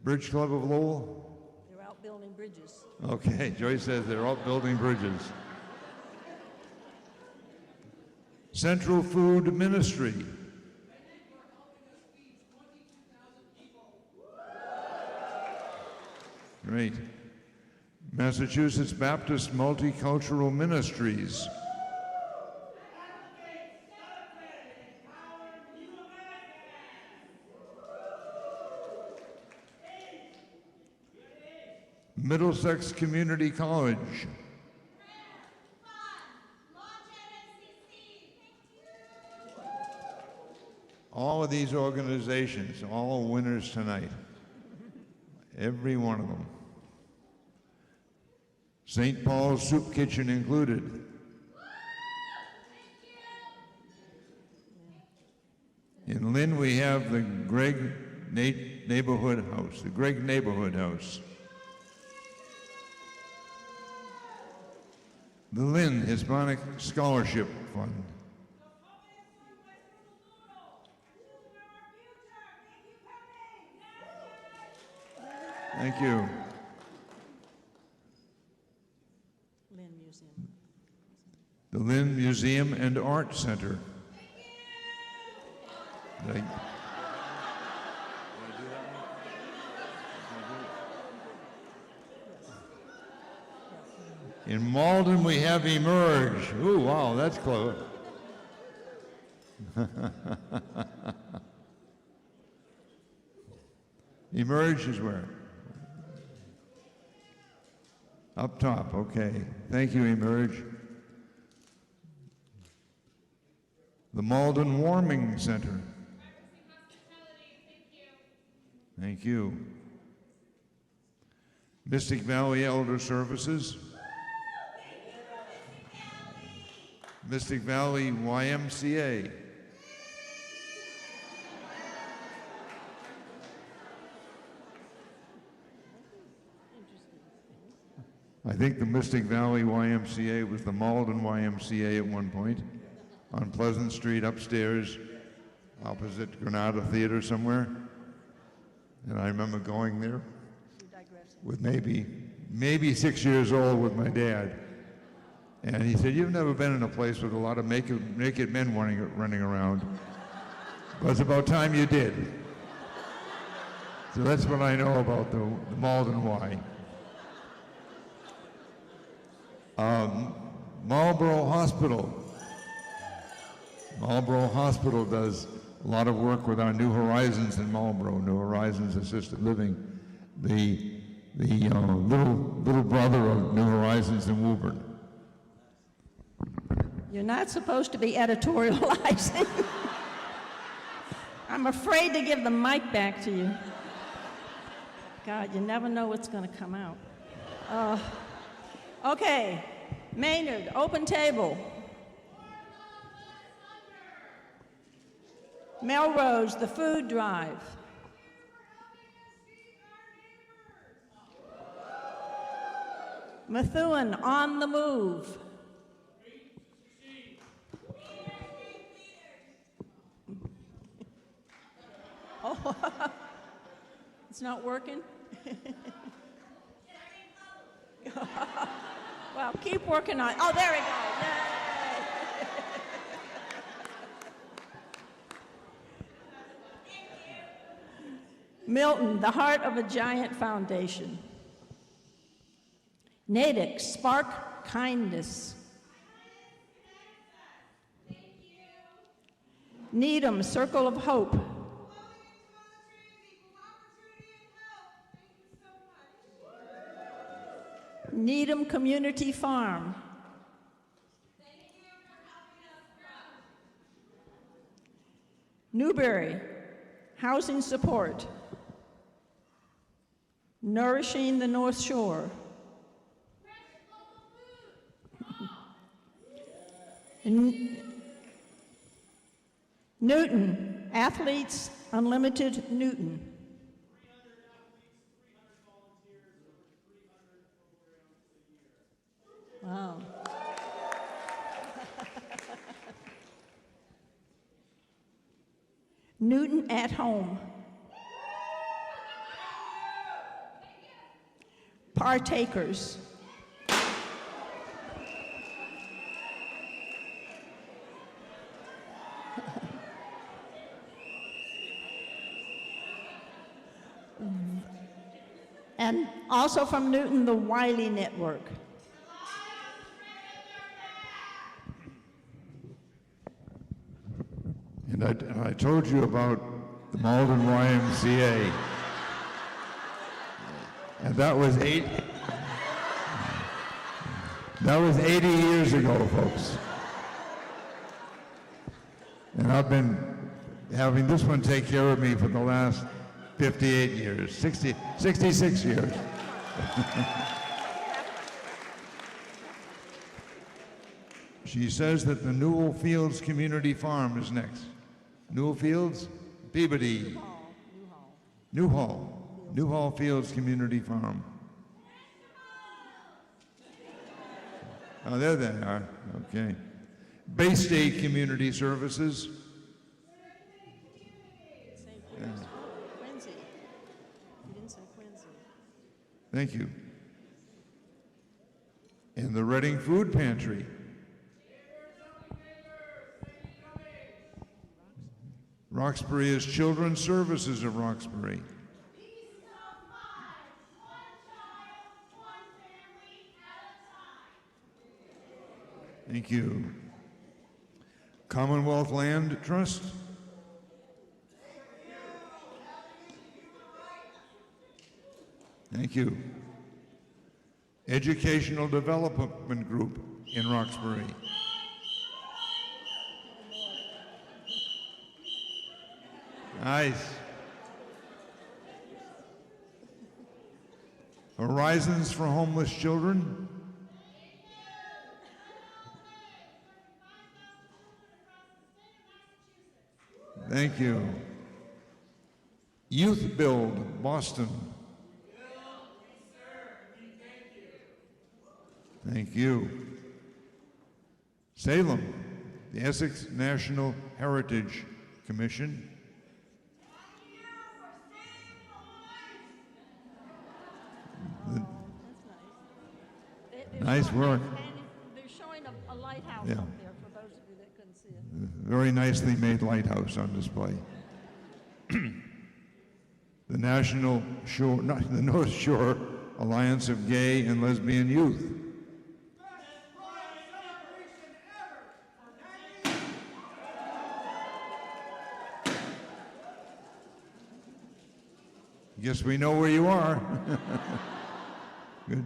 Bridge Club of Lowell? They're out building bridges. Okay, Joyce says they're out building bridges. Central Food Ministry. Great. Massachusetts Baptist Multicultural Ministries. Middlesex Community College. All of these organizations, all winners tonight. Every one of them. St. Paul's Soup Kitchen included. In Lynn, we have the Gregg Neighborhood House, the Gregg Neighborhood House. The Lynn Hispanic Scholarship Fund. Thank you. Lynn Museum. The Lynn Museum and Art Center. Did I- In Malden, we have Emerge. Ooh, wow, that's close. Emerge is where? Up top, okay. Thank you, Emerge. The Malden Warming Center. Thank you. Mystic Valley Elder Services. Mystic Valley YMCA. I think the Mystic Valley YMCA was the Malden YMCA at one point, on Pleasant Street upstairs, opposite Granada Theater somewhere. And I remember going there with maybe 6 years old with my dad. And he said, "You've never been in a place with a lot of naked men running around. But it's about time you did." So that's what I know about the Malden Y. Marlborough Hospital. Marlborough Hospital does a lot of work with our New Horizons in Marlborough, New Horizons Assisted Living, the little brother of New Horizons in Woburn. You're not supposed to be editorializing. I'm afraid to give the mic back to you. God, you never know what's going to come out. Okay, Maynard, open table. Melrose, the food drive. Methuen, on the move. Oh, it's not working? Well, keep working on it. Oh, there we go. Yay. Milton, the heart of a giant foundation. Natick, spark kindness. Needham, circle of hope. Needham Community Farm. Newberry, housing support. Nourishing the North Shore. Newton, Athletes Unlimited Newton. Wow. Newton at Home. Partakers. And also from Newton, the Wiley Network. And I told you about the Malden YMCA. And that was 80 years ago, folks. And I've been having this one take care of me for the last 58 years, 66 years. She says that the Newell Fields Community Farm is next. Newell Fields? Peabody. Newhall Fields Community Farm. Oh, there they are. Okay. Bay State Community Services. Yeah. Quincy. You didn't say Quincy. Thank you. And the Reading Food Pantry. Roxbury is Children's Services of Roxbury. Thank you. Commonwealth Land Trust. Thank you. Educational Development Group in Roxbury. Nice. Horizons for Homeless Children. Thank you. Youth Build, Boston. Thank you. Salem, the Essex National Heritage Commission. Nice work. They're showing a lighthouse Yeah. up there for those of you that couldn't see it. Very nicely made lighthouse on display. The National Shore, not the North Shore Alliance of Gay and Lesbian Youth. Guess we know where you are. Good.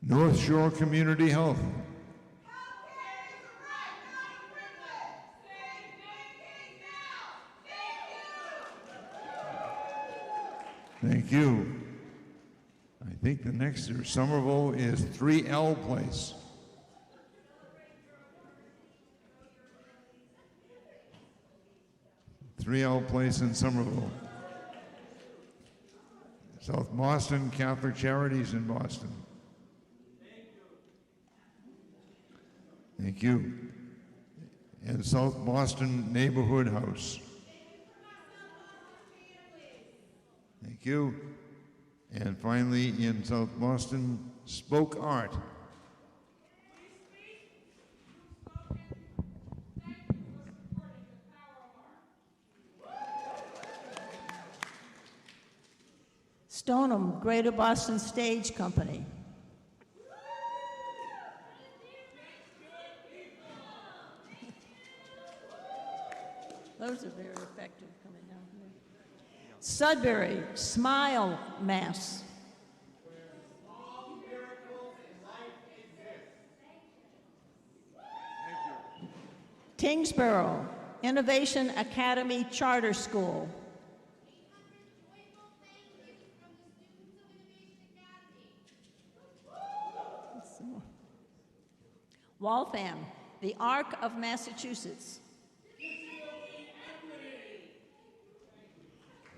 North Shore Community Health. Thank you. I think the next in Somerville is 3L Place. Place in Somerville. South Boston Catholic Charities in Boston. Thank you. And South Boston Neighborhood House. Thank you. And finally, in South Boston, Spoke Art. Stoneham, Greater Boston Stage Company. Those are very effective coming down here. Sudbury, Smile, Mass. Tingsboro, Innovation Academy Charter School. Waltham, the Arc of Massachusetts.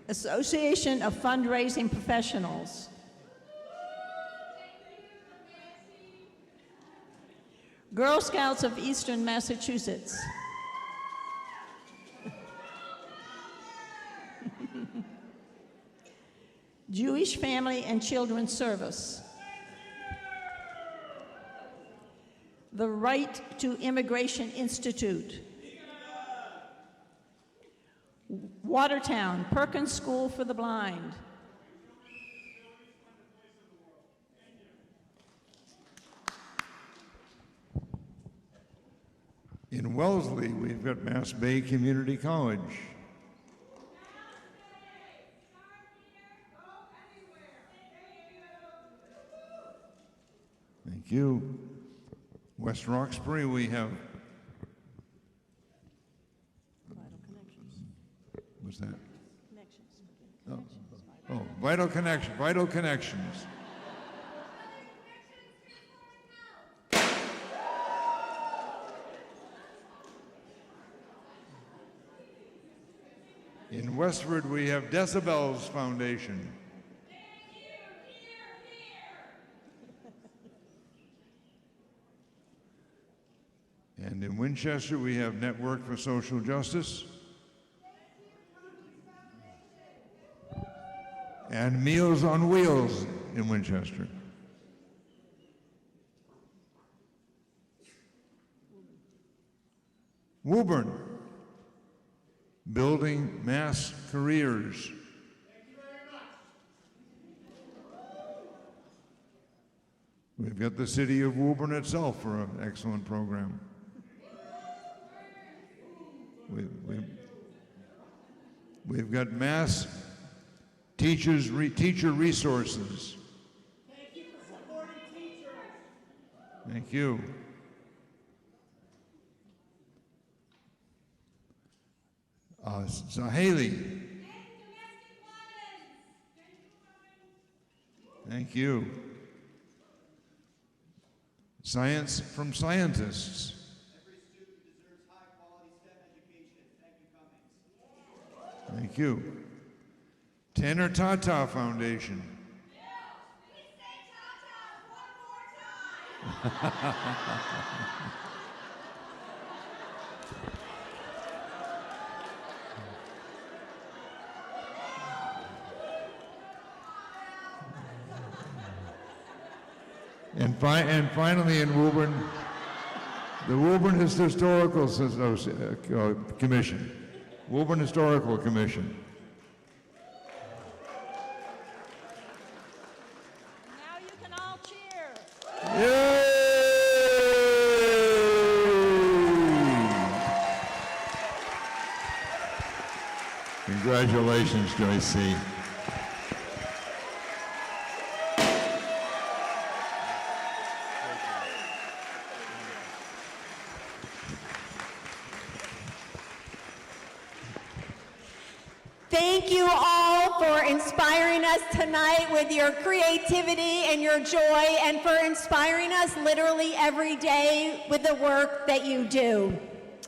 Association of Fundraising Professionals. Girl Scouts of Eastern Massachusetts. Jewish Family and Children's Service. The Right to Immigration Institute. Watertown, Perkins School for the Blind. In Wellesley, we've got Mass Bay Community College. Thank you. West Roxbury, we have. What's that? Oh, Vital Connections. In Westford, we have Decibels Foundation. And in Winchester, we have Network for Social Justice. And Meals on Wheels in Winchester. Woburn, Building Mass Careers. Thank you very much. We've got the city of Woburn itself for an excellent program. We've got Mass Teacher Resources. Thank you for supporting teachers. Thank you. Haley. Thank you. Science from Scientists. Every student deserves high-quality STEM education. Thank you, Cummings. Thank you. Tanner Tata Foundation. Please say Tata one more time. And finally in Woburn, the Woburn Historical Commission. Woburn Historical Commission. Now you can all cheer. Yay! Congratulations, Joyce C. Thank you all for inspiring us tonight with your creativity and your joy, and for inspiring us literally every day with the work that you do.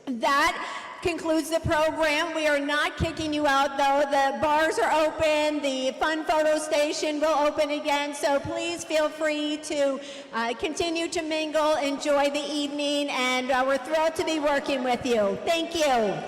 That concludes the program. We are not kicking you out, though. The bars are open. The fun photo station will open again, so please feel free to continue to mingle, enjoy the evening, and we're thrilled to be working with you. Thank you.